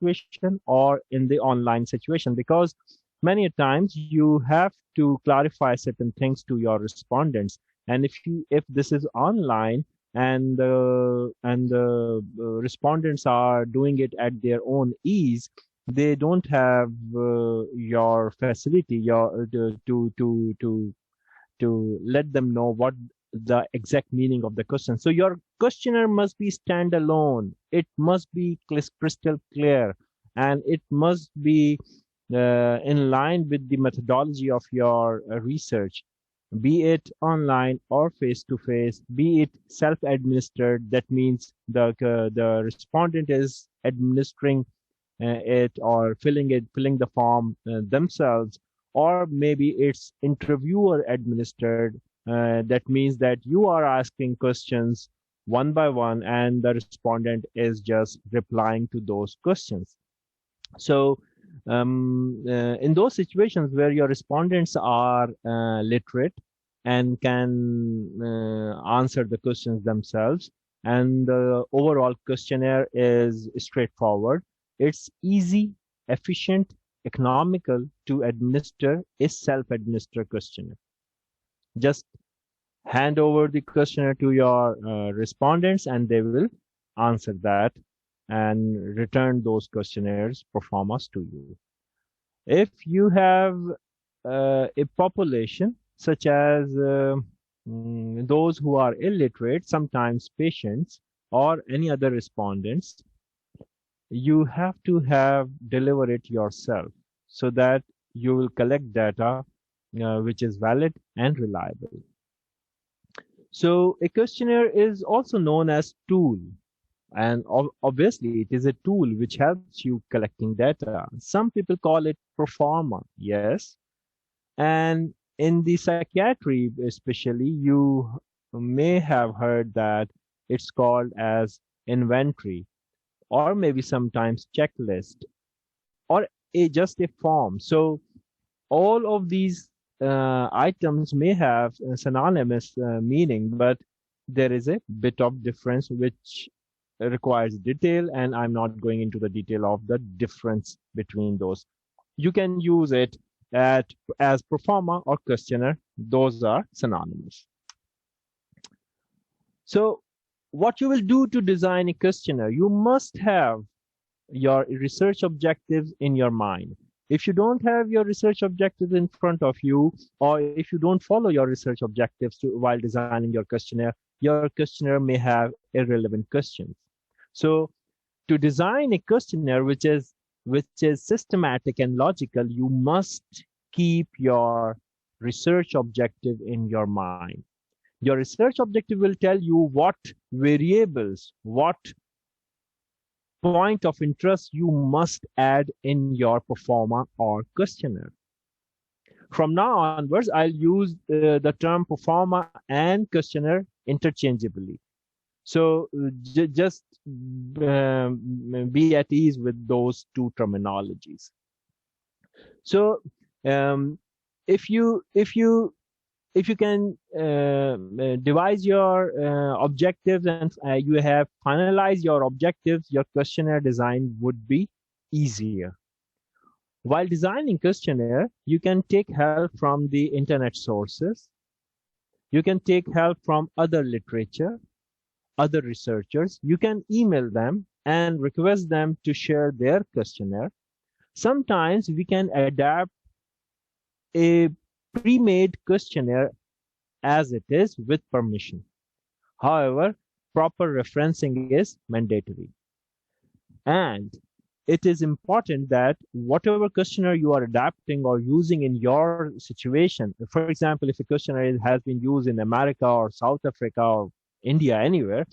situation or in the online situation, because many times you have to clarify certain things to your respondents. And if this is online and the respondents are doing it at their own ease, they don't have your facility, your to let them know what the exact meaning of the question. So your questionnaire must be standalone. It must be crystal clear, and it must be in line with the methodology of your research, be it online or face to face, be it self-administered. That means the respondent is administering it or filling the form themselves, or maybe it's interviewer administered. That means that you are asking questions one by one and the respondent is just replying to those questions. So in those situations where your respondents are literate and can answer the questions themselves, and the overall questionnaire is straightforward, it's easy, efficient, economical to administer a self-administered questionnaire. Just hand over the questionnaire to your respondents and they will answer that and return those questionnaires pro formas to you. If you have a population such as those who are illiterate, sometimes patients or any other respondents, you have to deliver it yourself so that you will collect data which is valid and reliable. So a questionnaire is also known as tool, and obviously it is a tool which helps you collecting data. Some people call it proforma, yes. And in the psychiatry especially, you may have heard that it's called as inventory, or maybe sometimes checklist, or just a form. So all of these items may have a synonymous meaning, but there is a bit of difference which requires detail, and I'm not going into the detail of the difference between those. You can use it as proforma or questionnaire. Those are synonymous. So what you will do to design a questionnaire, you must have your research objectives in your mind. If you don't have your research objectives in front of you, or if you don't follow your research objectives while designing your questionnaire may have irrelevant questions. So to design a questionnaire which is systematic and logical, you must keep your research objective in your mind. Your research objective will tell you what variables, what point of interest you must add in your proforma or questionnaire. From now onwards, I'll use the term proforma and questionnaire interchangeably. So just be at ease with those two terminologies. So if you can devise your objectives and you have finalized your objectives, your questionnaire design would be easier. While designing questionnaire, you can take help from the internet sources. You can take help from other literature, other researchers. You can email them and request them to share their questionnaire. Sometimes we can adapt a pre-made questionnaire as it is with permission. However, proper referencing is mandatory. And it is important that whatever questionnaire you are adapting or using in your situation, for example, if a questionnaire has been used in America or South Africa or India, anywhere,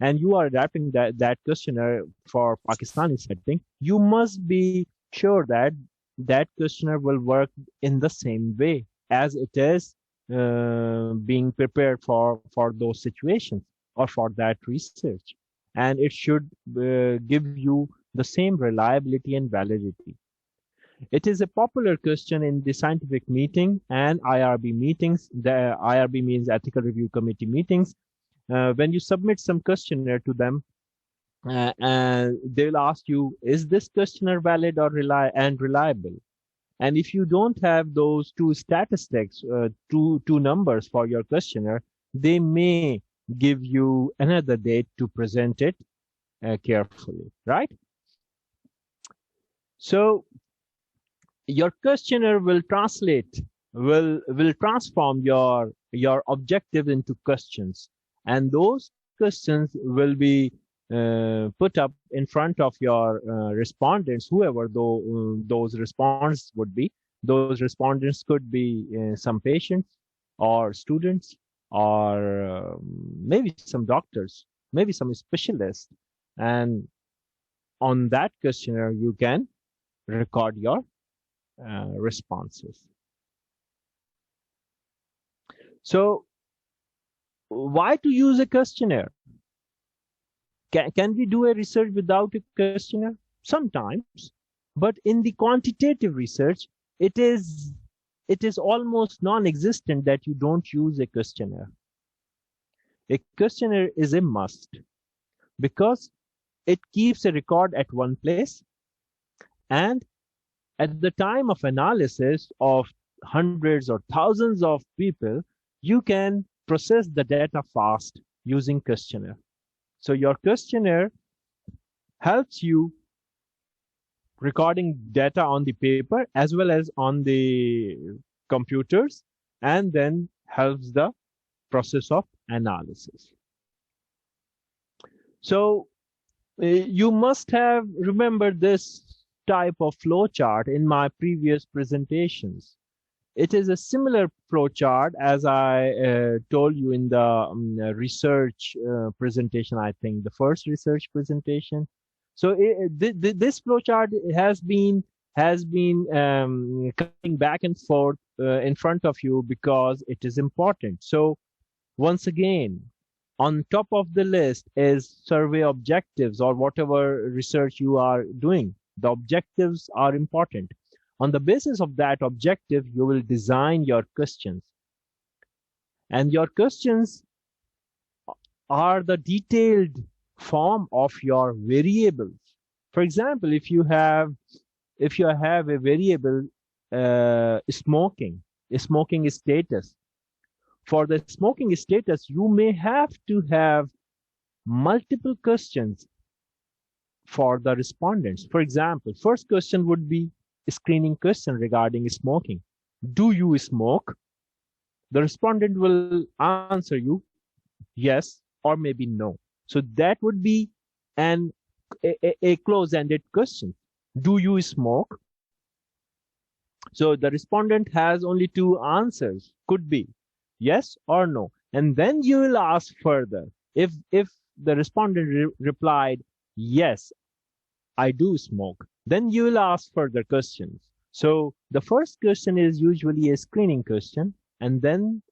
and you are adapting that questionnaire for Pakistani setting, you must be sure that that questionnaire will work in the same way as it is being prepared for those situations or for that research. And it should give you the same reliability and validity. It is a popular question in the scientific meeting and IRB meetings. The IRB means Ethical Review Committee meetings. When you submit some questionnaire to them, and they'll ask you, is this questionnaire valid or reliable? And if you don't have those two statistics, two numbers for your questionnaire, they may give you another date to present it carefully, right? So your questionnaire will transform your objective into questions, and those questions will be put up in front of your respondents, whoever those respondents would be. Those respondents could be some patients or students, or maybe some doctors, maybe some specialists. And on that questionnaire, you can record your responses. So why to use a questionnaire? Can we do a research without a questionnaire? Sometimes, but in the quantitative research, it is almost non-existent that you don't use a questionnaire. A questionnaire is a must because it keeps a record at one place, and at the time of analysis of hundreds or thousands of people, you can process the data fast using questionnaire. So your questionnaire helps you recording data on the paper as well as on the computers, and then helps the process of analysis. So you must have remembered this type of flow chart in my previous presentations. It is a similar flow chart as I told you in the research presentation, I think the first research presentation. So this flow chart has been coming back and forth in front of you because it is important. So once again, on top of the list is survey objectives or whatever research you are doing. The objectives are important. On the basis of that objective, you will design your questions. And your questions are the detailed form of your variables. For example, if you have a variable smoking status, for the smoking status, you may have to have multiple questions for the respondents. For example, first question would be a screening question regarding smoking. Do you smoke? The respondent will answer you yes or maybe no. So that would be a close-ended question. Do you smoke? So the respondent has only two answers, could be yes or no. And then you will ask further. If the respondent replied, yes, I do smoke, then you will ask further questions. So the first question is usually a screening question, and then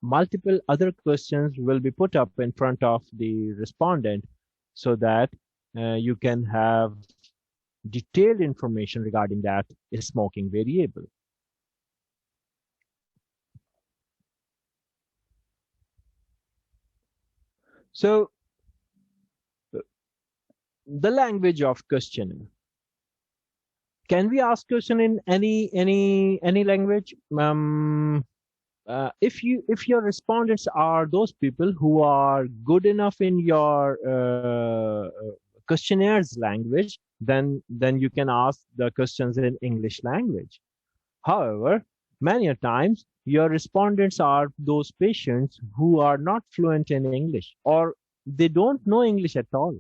multiple other questions will be put up in front of the respondent so that you can have detailed information regarding that smoking variable. So the language of questionnaire. Can we ask question in any language? If your respondents are those people who are good enough in your questionnaire's language, then you can ask the questions in English language. However, many a times your respondents are those patients who are not fluent in English, or they don't know English at all.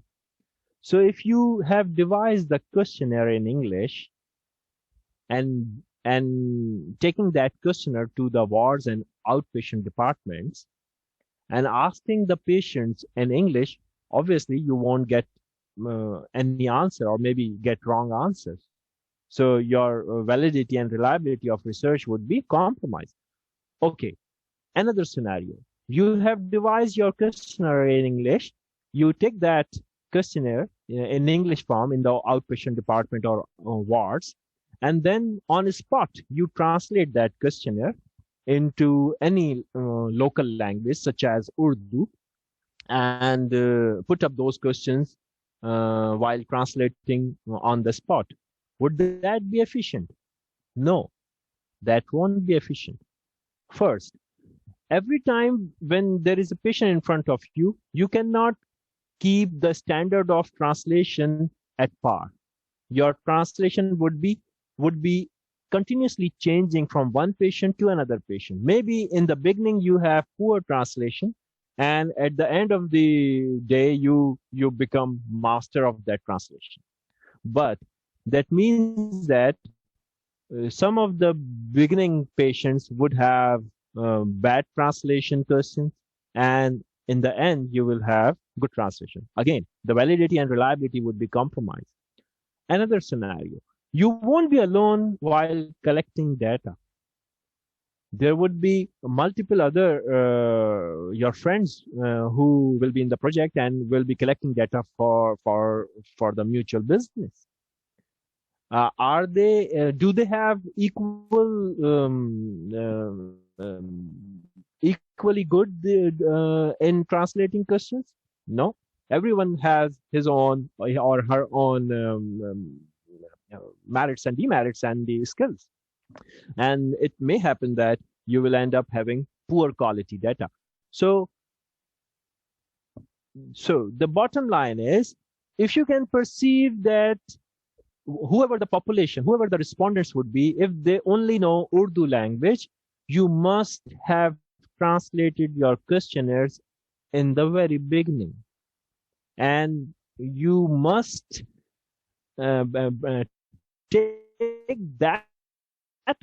So if you have devised the questionnaire in English and taking that questionnaire to the wards and outpatient departments and asking the patients in English, obviously you won't get any answer, or maybe get wrong answers. So your validity and reliability of research would be compromised. Okay, another scenario. You have devised your questionnaire in English. You take that questionnaire in English form in the outpatient department or wards, and then on the spot, you translate that questionnaire into any local language such as Urdu, and put up those questions while translating on the spot. Would that be efficient? No, that won't be efficient. First, every time when there is a patient in front of you, you cannot keep the standard of translation at par. Your translation would be continuously changing from one patient to another patient. Maybe in the beginning you have poor translation, and at the end of the day you become master of that translation. But that means that some of the beginning patients would have bad translation questions, and in the end you will have good translation. Again, the validity and reliability would be compromised. Another scenario, you won't be alone while collecting data. There would be multiple other your friends who will be in the project and will be collecting data for the mutual business. Are they do they have equally good in translating questions? No, everyone has his own or her own merits and demerits and the skills, and it may happen that you will end up having poor quality data. So the bottom line is, if you can perceive that whoever the population, whoever the respondents would be, if they only know Urdu language, you must have translated your questionnaires in the very beginning. And you must take that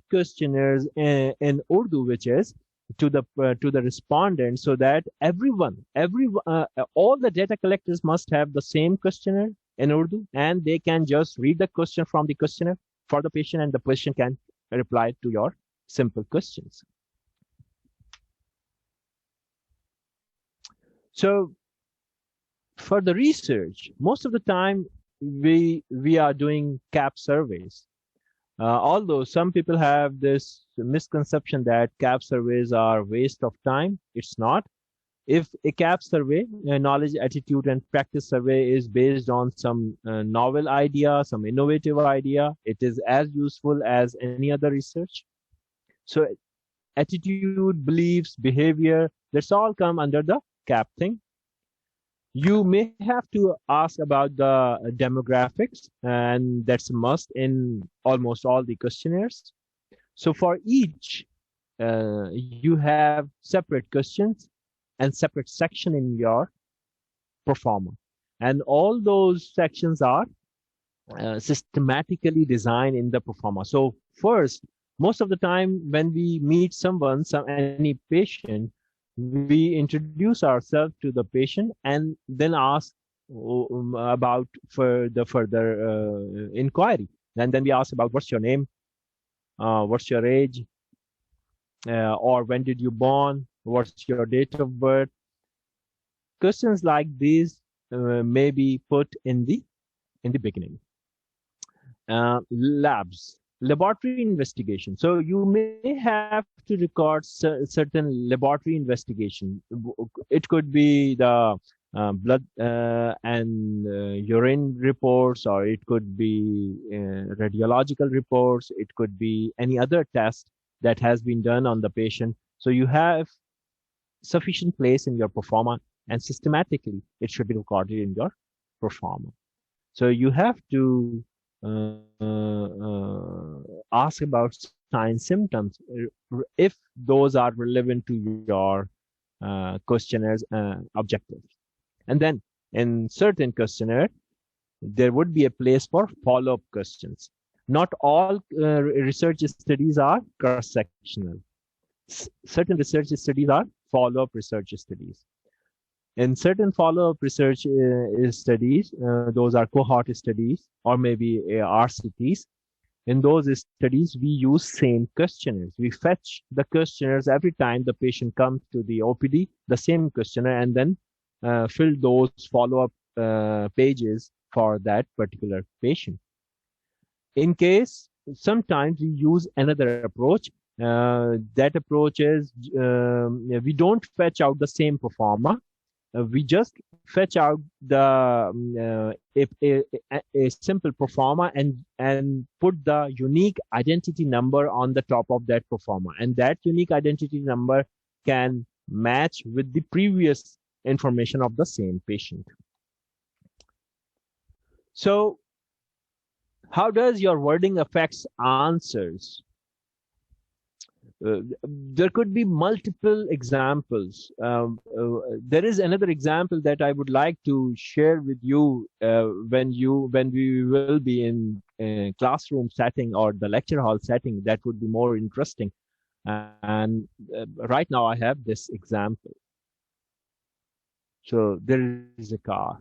questionnaires in Urdu, which is to the respondent, so that all the data collectors must have the same questionnaire in Urdu, and they can just read the question from the questionnaire for the patient, and the patient can reply to your simple questions. So for the research, most of the time we are doing CAP surveys. Although some people have this misconception that CAP surveys are waste of time, it's not. If a CAP survey, a knowledge, attitude, and practice survey, is based on some novel idea, some innovative idea, it is as useful as any other research. So attitude, beliefs, behavior, that's all come under the CAP thing. You may have to ask about the demographics, and that's a must in almost all the questionnaires. So for each, you have separate questions and separate section in your performer. And all those sections are systematically designed in the performer. So first, most of the time when we meet someone, any patient, we introduce ourselves to the patient and then ask about for the further inquiry. And then we ask about what's your name, what's your age, or when did you born, what's your date of birth. Questions like these may be put in the beginning. Laboratory investigation. So you may have to record certain laboratory investigation. It could be the blood and urine reports, or it could be radiological reports. It could be any other test that has been done on the patient. So you have sufficient place in your performer, and systematically it should be recorded in your performer. So you have to ask about signs, symptoms, if those are relevant to your questionnaires objectives. And then in certain questionnaire, there would be a place for follow-up questions. Not all research studies are cross-sectional. Certain research studies are follow-up research studies. In certain follow-up research studies, those are cohort studies or maybe RCTs. In those studies, we use same questionnaires. We fetch the questionnaires every time the patient comes to the OPD, the same questionnaire, and then fill those follow-up pages for that particular patient. In case, sometimes we use another approach. That approach is we don't fetch out the same performer. we just fetch out the a simple proforma and put the unique identity number on the top of that proforma, and that unique identity number can match with the previous information of the same patient. So how does your wording affects answers? There could be multiple examples. There is another example that I would like to share with you when we will be in a classroom setting or the lecture hall setting. That would be more interesting. And right now I have this example. So there is a car,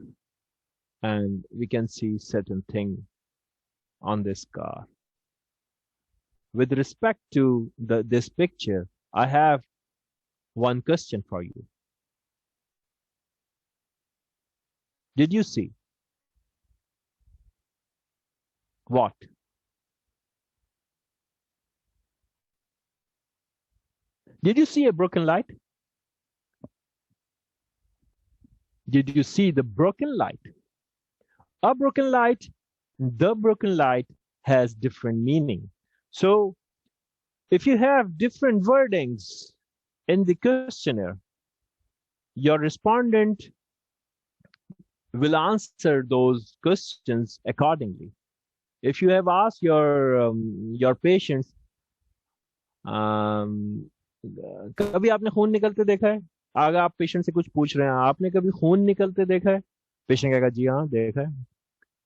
and we can see certain thing on this car. With respect to this picture, I have one question for you. Did you see? What? Did you see a broken light? Did you see the broken light? A broken light, the broken light has different meaning. So if you have different wordings in the questionnaire, your respondent will answer those questions accordingly. If you have asked your patients, कभी आपने खून निकलते देखा है? अगर आप patient से कुछ पूछ रहे हैं, आपने कभी खून निकलते देखा है? पेशेंट कहेगा जी हाँ देखा है.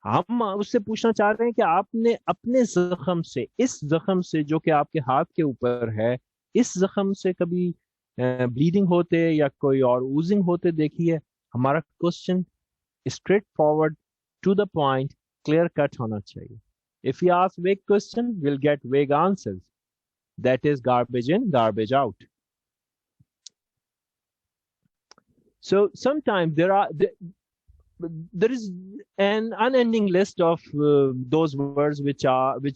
हम उससे पूछना चाह रहे हैं कि आपने अपने जख्म से, इस जख्म से जो कि आपके हाथ के ऊपर है, इस जख्म से कभी ब्लीडिंग होते या कोई और ऊजिंग होते देखी है? हमारा question straightforward, to the point, clear cut होना चाहिए. If you ask vague question, will get vague answers. That is garbage in, garbage out. So sometimes there is an unending list of those words which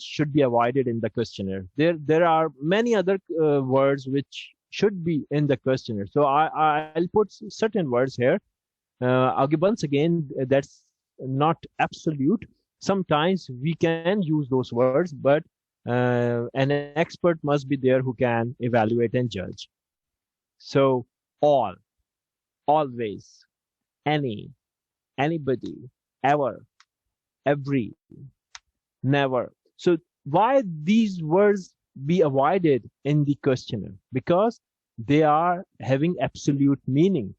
should be avoided in the questionnaire. There are many other words which should be in the questionnaire. So I'll put certain words here. Once again, that's not absolute. Sometimes we can use those words, but an expert must be there who can evaluate and judge. So all, always, any, anybody, ever, every, never. So why these words be avoided in the questionnaire? Because they are having absolute meaning.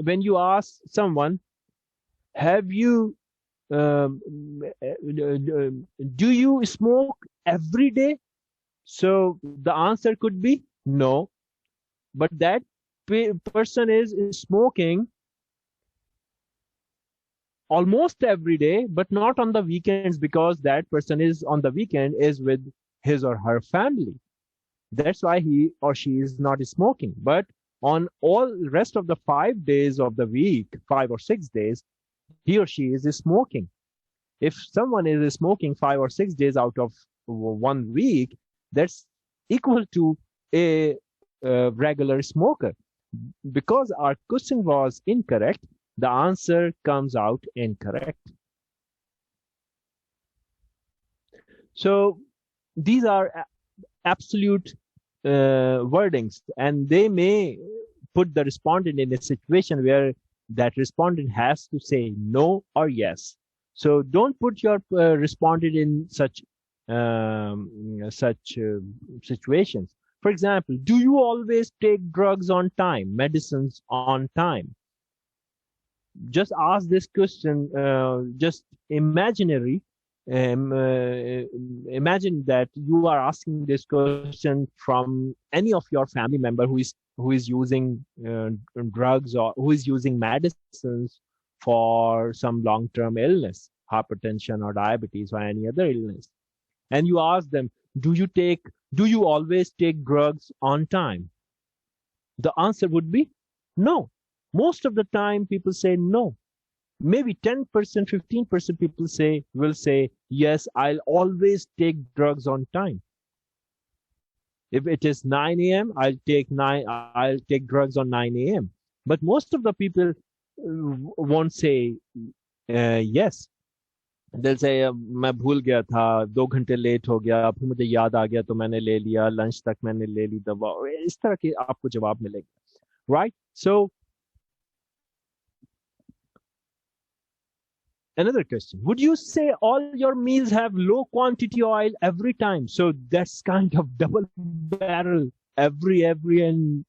When you ask someone, have you do you smoke every day? So the answer could be no, but that person is smoking almost every day, but not on the weekends, because that person is on the weekend is with his or her family. That's why he or she is not smoking. But on all rest of the 5 days of the week, 5 or 6 days, he or she is smoking. If someone is smoking 5 or 6 days out of 1 week, that's equal to a regular smoker. Because our question was incorrect, the answer comes out incorrect. So these are absolute wordings, and they may put the respondent in a situation where that respondent has to say no or yes. So don't put your respondent in such situations. For example, do you always take drugs on time, medicines on time? Just ask this question, just imaginary. Imagine that you are asking this question from any of your family member who is using drugs or who is using medicines for some long-term illness, hypertension or diabetes or any other illness. And you ask them, do you always take drugs on time? The answer would be no. Most of the time people say no. Maybe 10%, 15% people will say, yes, I'll always take drugs on time. If it is 9 a.m., I'll take drugs on 9 a.m. But most of the people won't say yes. They'll say मैं भूल गया था, 2 घंटे late हो गया, फिर मुझे याद आ गया तो मैंने ले लिया, लंच तक मैंने ले ली दवा, और इस तरह के आपको जवाब मिलेगा, right? So another question: would you say all your meals have low quantity oil every time? So that's kind of double barrel, every and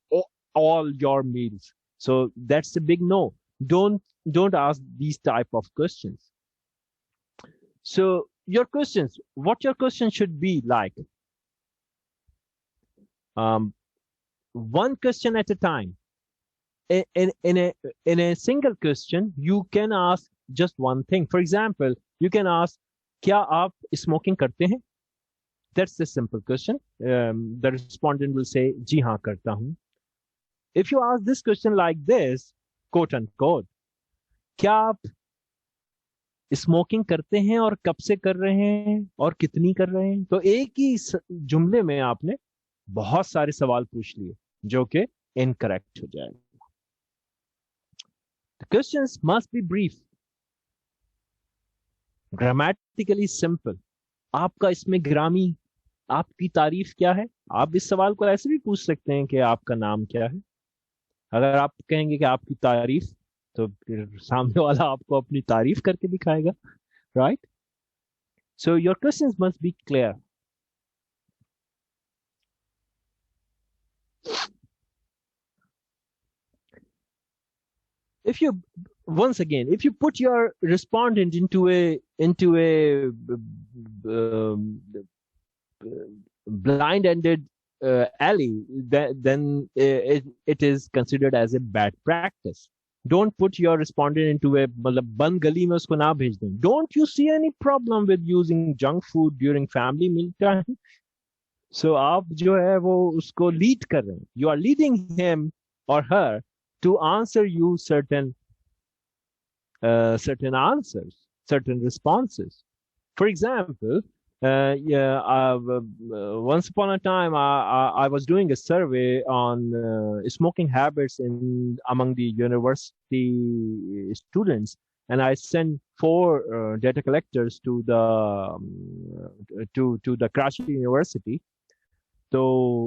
all your meals. So that's a big no. Don't ask these type of questions. So your questions, what your question should be like, one question at a time. In a single question, you can ask just one thing. For example, you can ask, क्या आप smoking करते हैं? That's a simple question. The respondent will say, जी हाँ करता हूँ. If you ask this question like this, quote unquote, क्या आप smoking करते हैं और कब से कर रहे हैं और कितनी कर रहे हैं, तो एक ही जुमले में आपने बहुत सारे सवाल पूछ लिए जो कि इनकरेक्ट हो जाएगा. The questions must be brief, grammatically simple. आपका इसमें ग्रामी, आपकी तारीफ क्या है? आप इस सवाल को ऐसे भी पूछ सकते हैं कि आपका नाम क्या है. अगर आप कहेंगे कि आपकी तारीफ, तो फिर सामने वाला आपको अपनी तारीफ करके दिखाएगा, right? So your questions must be clear. If you, once again, if you put your respondent into a blind-ended alley, then it is considered as a bad practice. Don't put your respondent into a बंद गली में उसको ना भेज दें. Don't you see any problem with using junk food during family meal time? So आप जो है वो उसको lead कर रहे हैं. You are leading him or her to answer you certain answers, certain responses. For example, once upon a time, I was doing a survey on smoking habits among the university students, and I sent 4 data collectors to the Karachi University. तो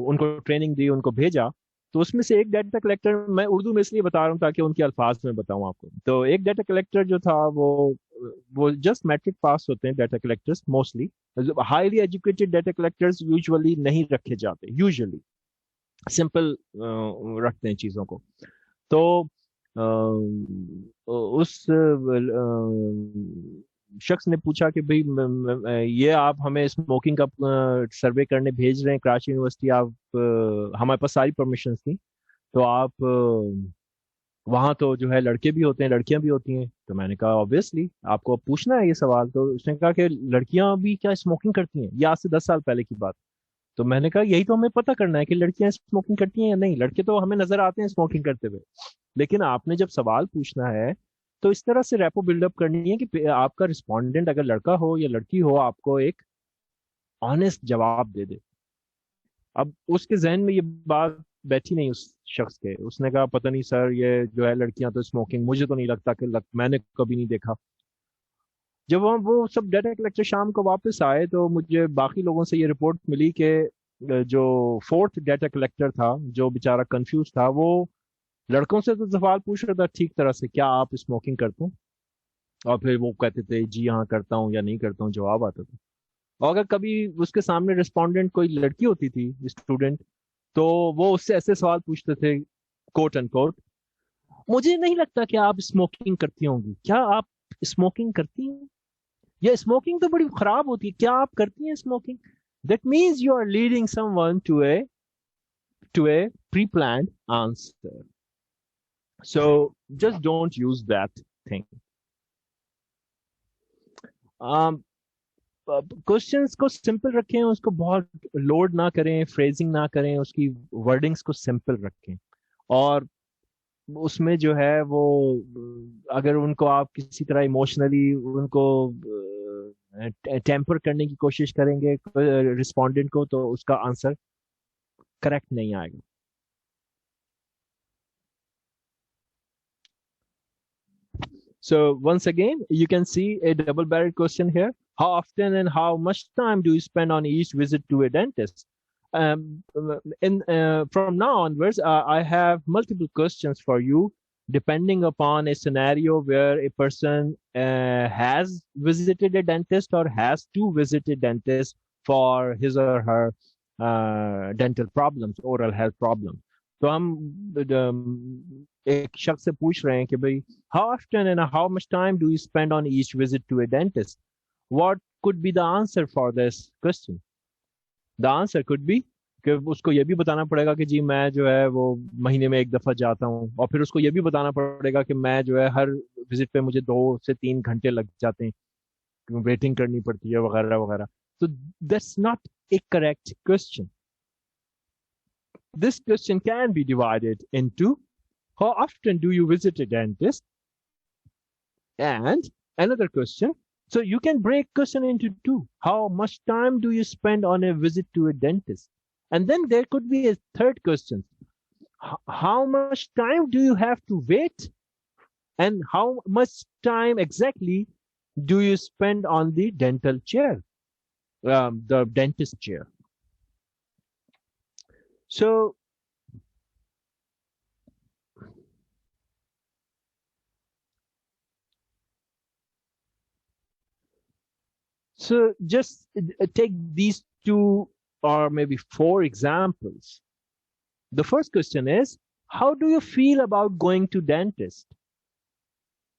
उनको training दी, उनको भेजा. तो उसमें से एक data collector, मैं उर्दू में इसलिए बता रहा हूँ ताकि उनके अल्फाज में बताऊँ आपको. तो एक डाटा कलेक्टर जो था वो जस्ट मैट्रिक पास होते हैं data collectors mostly. Highly educated data collectors usually नहीं रखे जाते, यूजुअली सिंपल रखते हैं चीज़ों को. तो उस शख्स ने पूछा कि भाई ये आप हमें स्मोकिंग का सर्वे करने भेज रहे हैं कराची यूनिवर्सिटी, आप हमारे पास सारी परमिशंस थी, तो आप वहाँ तो जो है लड़के भी होते हैं लड़कियां भी होती हैं. तो मैंने कहा ऑब्वियसली आपको पूछना है ये सवाल. तो उसने कहा कि लड़कियां भी क्या स्मोकिंग करती हैं? ये आज से 10 साल पहले की बात. तो मैंने कहा यही तो हमें पता करना है कि लड़कियां स्मोकिंग करती हैं या नहीं. लड़के तो हमें नजर आते हैं स्मोकिंग करते हुए, लेकिन आपने जब सवाल पूछना है तो इस तरह से रैपो बिल्डअप करनी है कि आपका रिस्पोंडेंट अगर लड़का हो या लड़की हो, आपको एक ऑनेस्ट जवाब दे दे. अब उसके जहन में ये बात बैठी नहीं उस शख्स के. उसने कहा पता नहीं सर, ये जो है लड़कियां तो स्मोकिंग, मुझे तो नहीं लगता कि मैंने कभी नहीं देखा. जब वो सब डाटा कलेक्टर शाम को वापस आए तो मुझे बाकी लोगों से ये रिपोर्ट मिली कि जो 4th डाटा कलेक्टर था, जो बेचारा कंफ्यूज था, वो लड़कों से तो सवाल पूछ रहा था ठीक तरह से, क्या आप स्मोकिंग करते हो, और फिर वो कहते थे जी हाँ करता हूँ या नहीं करता हूँ, जवाब आता था. और अगर कभी उसके सामने रिस्पोंडेंट कोई लड़की होती थी, स्टूडेंट, तो वो उससे ऐसे सवाल पूछते थे कोट एंड कोट, मुझे नहीं लगता कि आप स्मोकिंग करती होंगी, क्या आप स्मोकिंग करती हैं, या स्मोकिंग तो बड़ी खराब होती है, क्या आप करती हैं smoking. That means you are leading someone to a pre planned answer. So just don't use that thing. Questions को सिंपल रखें, उसको बहुत लोड ना करें, फ्रेजिंग ना करें, उसकी वर्डिंग्स को सिंपल रखें. और उसमें जो है वो अगर उनको आप किसी तरह इमोशनली उनको टेम्पर करने की कोशिश करेंगे रिस्पोंडेंट को, तो उसका आंसर करेक्ट नहीं आएगा. So once again, you can see a double-barreled question here. How often and how much time do you spend on each visit to a dentist? From now onwards, I have multiple questions for you, depending upon a scenario where a person has visited a dentist or has to visit a dentist for his or her dental problems, oral health problems. तो हम एक शख्स से पूछ रहे हैं कि भाई how often and how much time do you spend on each visit to a dentist? What could be the answer for this question? The answer could be कि उसको ये भी बताना पड़ेगा कि जी मैं जो है वो महीने में एक दफा जाता हूँ, और फिर उसको ये भी बताना पड़ेगा कि मैं जो है हर विजिट पे मुझे 2 से 3 घंटे लग जाते हैं, वेटिंग करनी पड़ती है वगैरह वगैरह. So that's not a correct question. This question can be divided into how often do you visit a dentist, and another question. So you can break question into two. How much time do you spend on a visit to a dentist? And then there could be a third question. How much time do you have to wait? And how much time exactly do you spend on the dental chair, the dentist chair? So just take these 2 or maybe 4 examples. The first question is, how do you feel about going to dentist?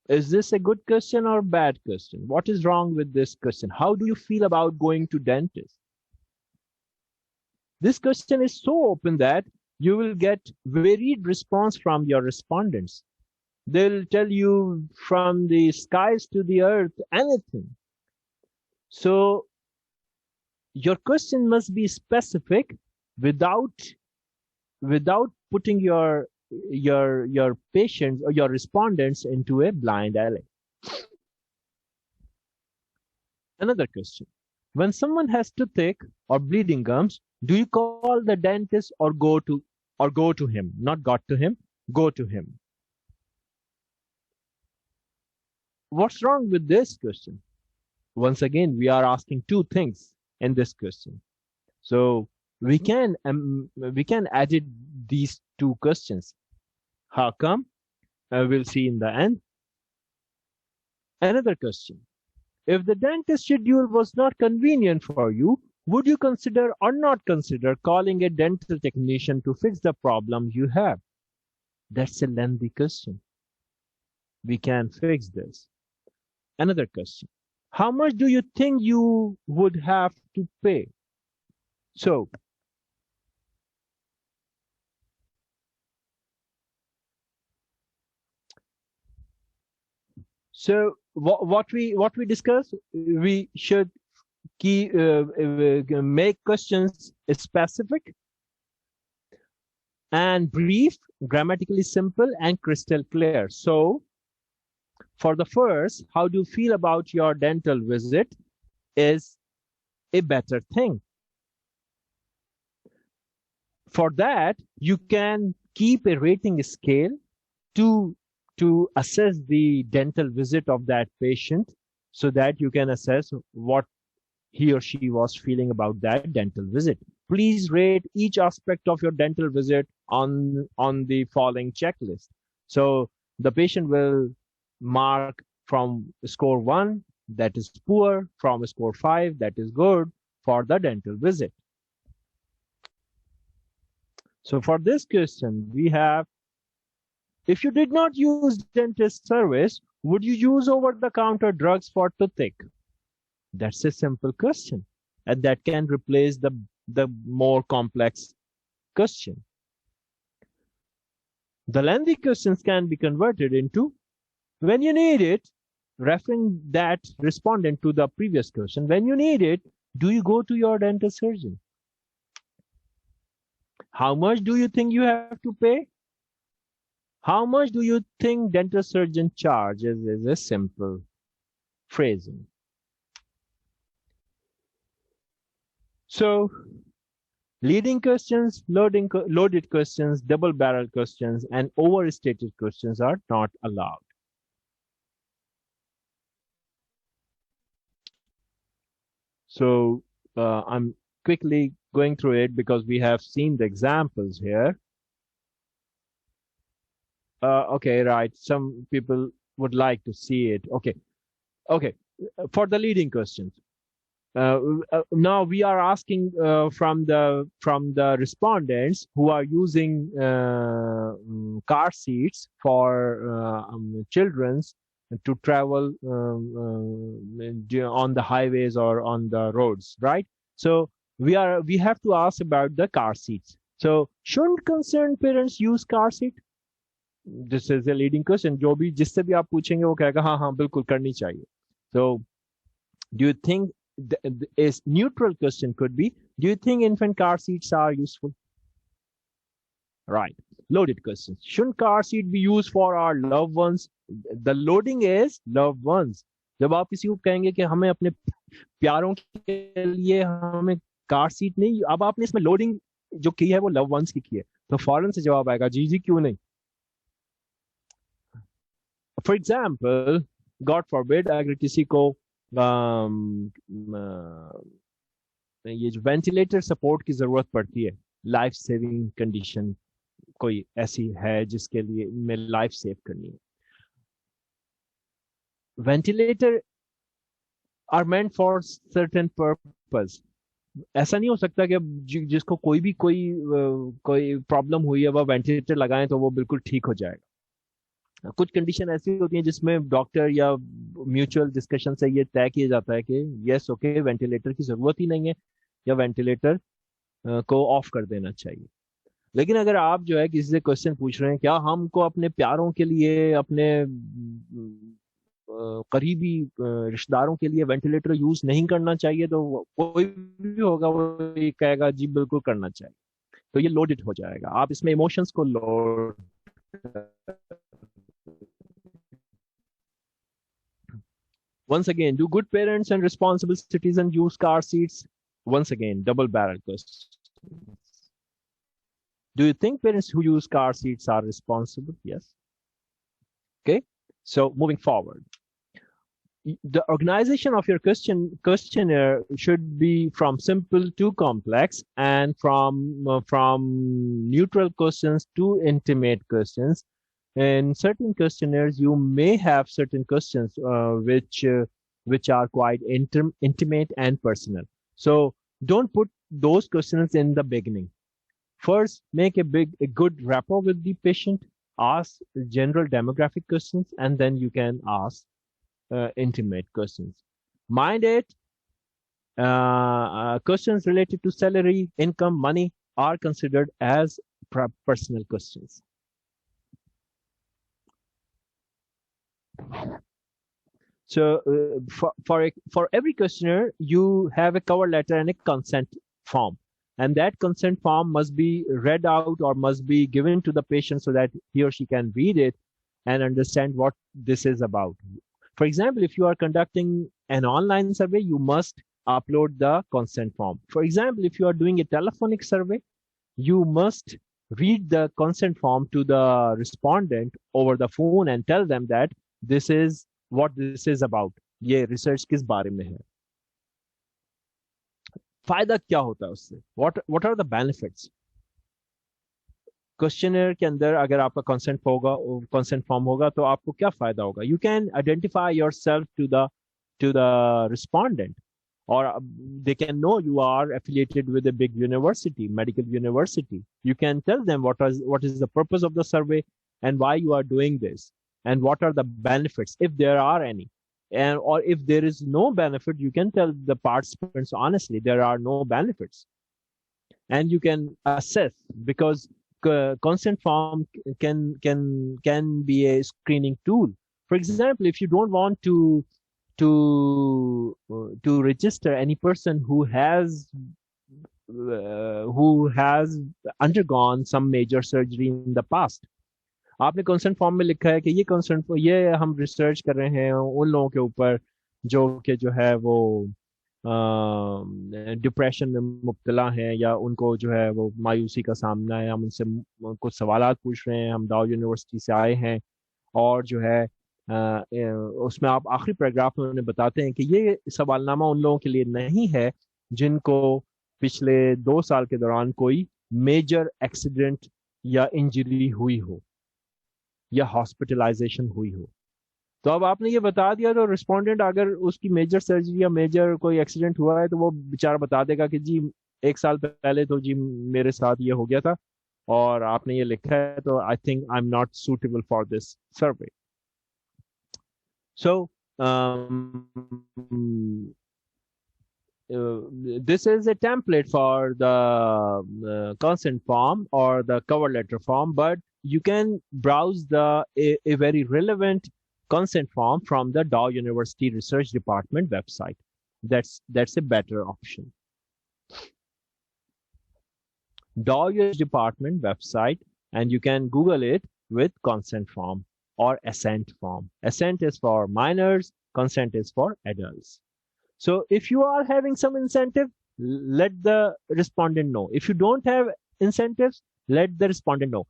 Is this a good question or bad question? What is wrong with this question? How do you feel about going to dentist? This question is so open that you will get varied response from your respondents. They'll tell you from the skies to the earth, anything. So your question must be specific without putting your patients or your respondents into a blind alley. Another question. When someone has toothache or bleeding gums, do you call the dentist or go to him? Not got to him, go to him. What's wrong with this question? Once again, we are asking 2 things in this question. So we can edit these 2 questions. How come? We'll see in the end. Another question. If the dentist schedule was not convenient for you, would you consider or not consider calling a dental technician to fix the problem you have? That's a lengthy question. We can fix this. Another question. How much do you think you would have to pay? So what we discussed, we should make questions specific and brief, grammatically simple, and crystal clear. So for the first, how do you feel about your dental visit is a better thing. For that, you can keep a rating scale to assess the dental visit of that patient, so that you can assess what he or she was feeling about that dental visit. Please rate each aspect of your dental visit on the following checklist. So the patient will mark from score 1, that is poor, from score 5, that is good, for the dental visit. So for this question, we have, if you did not use dentist service, would you use over-the-counter drugs for toothache? That's a simple question, and that can replace the more complex question. The lengthy questions can be converted into, when you need it, referring that respondent to the previous question, when you need it, do you go to your dental surgeon? How much do you think you have to pay? How much do you think dental surgeon charges? Is a simple phrasing. So Leading questions, loaded questions, double-barrel questions, and overstated questions are not allowed. So I'm quickly going through it because we have seen the examples here. Okay, right. Some people would like to see it. Okay. For the leading questions. Now we are asking from the respondents who are using car seats for children's to travel on the highways or on the roads, right? So we have to ask about the car seats. So shouldn't concerned parents use car seat? This is a leading question. जो भी जिससे भी आप पूछेंगे वो कहेगा हाँ हाँ बिल्कुल करनी चाहिए. So do you think a neutral question could be, do you think infant car seats are useful? Right. Loaded questions. Shouldn't car seat be used for our loved ones? The loading is loved ones. जब आप किसी को कहेंगे कि हमें अपने प्यारों के लिए हमें कार सीट नहीं, अब आपने इसमें लोडिंग जो की है वो लव वंस की है, तो फौरन से जवाब आएगा जी जी क्यों नहीं. फॉर एग्जाम्पल, गॉड फॉरबिड, अगर किसी को ये जो वेंटिलेटर सपोर्ट की जरूरत पड़ती है, लाइफ सेविंग कंडीशन कोई ऐसी है जिसके लिए मैं लाइफ सेव करनी है, ventilator are meant for certain purpose. ऐसा नहीं हो सकता कि जिसको कोई प्रॉब्लम हुई है वह वेंटिलेटर लगाएं तो वो बिल्कुल ठीक हो जाएगा. कुछ कंडीशन ऐसी होती हैं जिसमें डॉक्टर या म्यूचुअल डिस्कशन से ये तय किया जाता है कि यस ओके वेंटिलेटर की जरूरत ही नहीं है या वेंटिलेटर को ऑफ कर देना चाहिए. लेकिन अगर आप जो है किसी से क्वेश्चन पूछ रहे हैं क्या हमको अपने प्यारों के लिए, अपने करीबी रिश्तेदारों के लिए वेंटिलेटर यूज नहीं करना चाहिए, तो कोई भी होगा वो ये कहेगा जी बिल्कुल करना चाहिए. तो ये लोडेड हो जाएगा. आप इसमें इमोशंस को load. Once again, do good parents and responsible citizens use car seats? Once again, double-barrel question. Do you think parents who use car seats are responsible? Yes. Okay. So moving forward, the organization of your questionnaire should be from simple to complex, and from neutral questions to intimate questions. In certain questionnaires, you may have certain questions which are quite intimate and personal. So don't put those questions in the beginning. First, make a good rapport with the patient. Ask general demographic questions, and then you can ask intimate questions. Mind it, questions related to salary, income, money are considered as personal questions. So for every questionnaire, you have a cover letter and a consent form, and that consent form must be read out or must be given to the patient so that he or she can read it and understand what this is about. For example, if you are conducting an online survey, you must upload the consent form. For example, if you are doing a telephonic survey, you must read the consent form to the respondent over the phone and tell them that this is what this is about. ये research किस बारे में है, फायदा क्या होता है उससे, what are the benefits. Questioner के अंदर अगर आपका कंसेंट फॉर्म होगा तो आपको क्या फायदा होगा. You can identify yourself to the respondent, or they can know you are affiliated with a big university, medical university. You can tell them what is the purpose of the survey and why you are doing this, and what are the benefits if there are any, and or if there is no benefit, you can tell the participants honestly there are no benefits, and you can assess, because consent form can be a screening tool. For example, if you don't want to register any person who has undergone some major surgery in the past, आपने consent form में लिखा है कि ये हम research कर रहे हैं उन लोगों के ऊपर जो है वो डिप्रेशन में मुब्तला हैं या उनको जो है वो मायूसी का सामना है, हम उनसे कुछ सवालात पूछ रहे हैं, हम दाऊ यूनिवर्सिटी से आए हैं, और जो है उसमें आप आखिरी पैराग्राफ में उन्हें बताते हैं कि ये सवालनामा उन लोगों के लिए नहीं है जिनको पिछले 2 साल के दौरान कोई मेजर एक्सीडेंट या इंजरी हुई हो या हॉस्पिटलाइजेशन हुई हो। तो अब आपने ये बता दिया तो रिस्पोंडेंट अगर उसकी मेजर सर्जरी या मेजर कोई एक्सीडेंट हुआ है तो वो बेचारा बता देगा कि जी 1 साल पहले तो जी मेरे साथ ये हो गया था और आपने ये लिखा है, तो I think I am not suitable for this survey. So this is a template for the consent form or the cover letter form, but you can browse a very relevant consent form from the Dow University Research Department website. That's a better option. Dow University Department website, and you can Google it with consent form or assent form. Assent is for minors, consent is for adults. So if you are having some incentive, let the respondent know. If you don't have incentives, let the respondent know.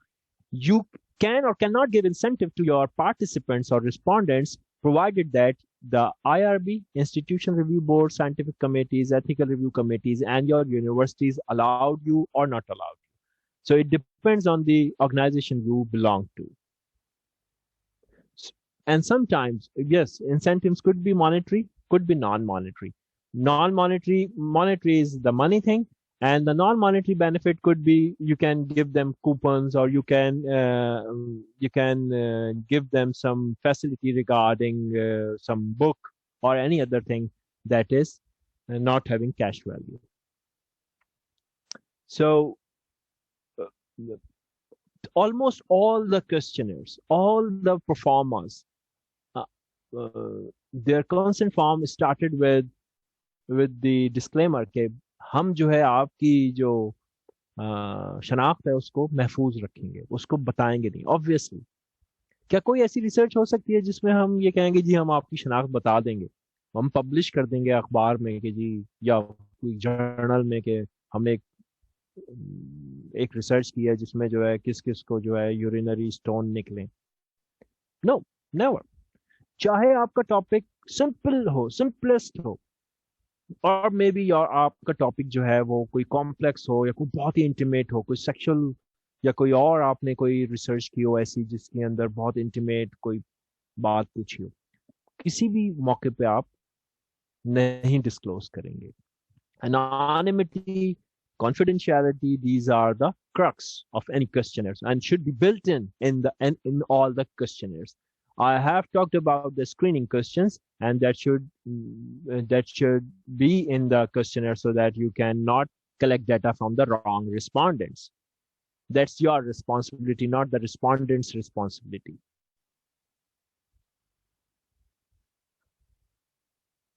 You can or cannot give incentive to your participants or respondents, provided that the IRB, Institution Review Board, scientific committees, ethical review committees, and your universities allowed you or not allowed you. So it depends on the organization you belong to. And sometimes, yes, incentives could be monetary, could be non-monetary. Monetary is the money thing, and the non-monetary benefit could be you can give them coupons, or you can give them some facility regarding some book or any other thing that is not having cash value. So almost all the questionnaires, all the performers, their consent form started with the disclaimer कि हम जो है आपकी जो शनाख्त है उसको महफूज रखेंगे, उसको बताएंगे नहीं। ऑब्वियसली क्या कोई ऐसी रिसर्च हो सकती है जिसमें हम ये कहेंगे जी हम आपकी शनाख्त बता देंगे, हम पब्लिश कर देंगे अखबार में कि जी या कोई जर्नल में कि हमने एक रिसर्च की है जिसमें जो है किस किस को जो है यूरिनरी स्टोन निकले? नो, नेवर। चाहे आपका टॉपिक सिंपल हो, सिंपलेस्ट हो, और मे बी आपका टॉपिक जो है वो कोई कॉम्प्लेक्स हो या कोई बहुत ही इंटीमेट हो, कोई सेक्सुअल या कोई और आपने कोई रिसर्च की हो ऐसी जिसके अंदर बहुत इंटीमेट कोई बात पूछी हो, किसी भी मौके पे आप नहीं डिस्क्लोज करेंगे। Anonymity, confidentiality, these are the crux of any questionnaires and should be built in all the questionnaires. I have talked about the screening questions, and that should be in the questionnaire so that you cannot collect data from the wrong respondents. That's your responsibility, not the respondent's responsibility.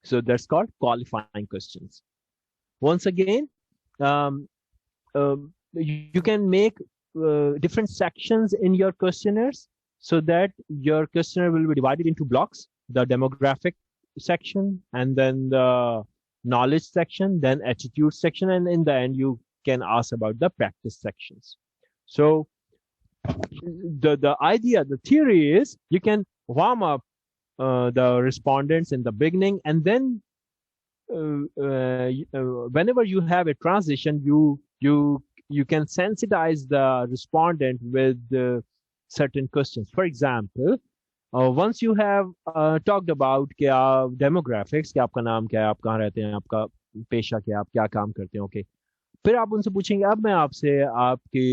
So that's called qualifying questions. Once again, you can make different sections in your questionnaires so that your questionnaire will be divided into blocks: the demographic section, and then the knowledge section, then attitude section, and in the end you can ask about the practice sections. So the idea, the theory is you can warm up the respondents in the beginning, and then whenever you have a transition, you can sensitize the respondent with certain questions. For example, once you have talked about demographics, कि आपका नाम क्या है, आप कहाँ रहते हैं, आपका पेशा क्या है, आप क्या काम करते हैं, ओके, फिर आप उनसे पूछेंगे अब मैं आपसे आपकी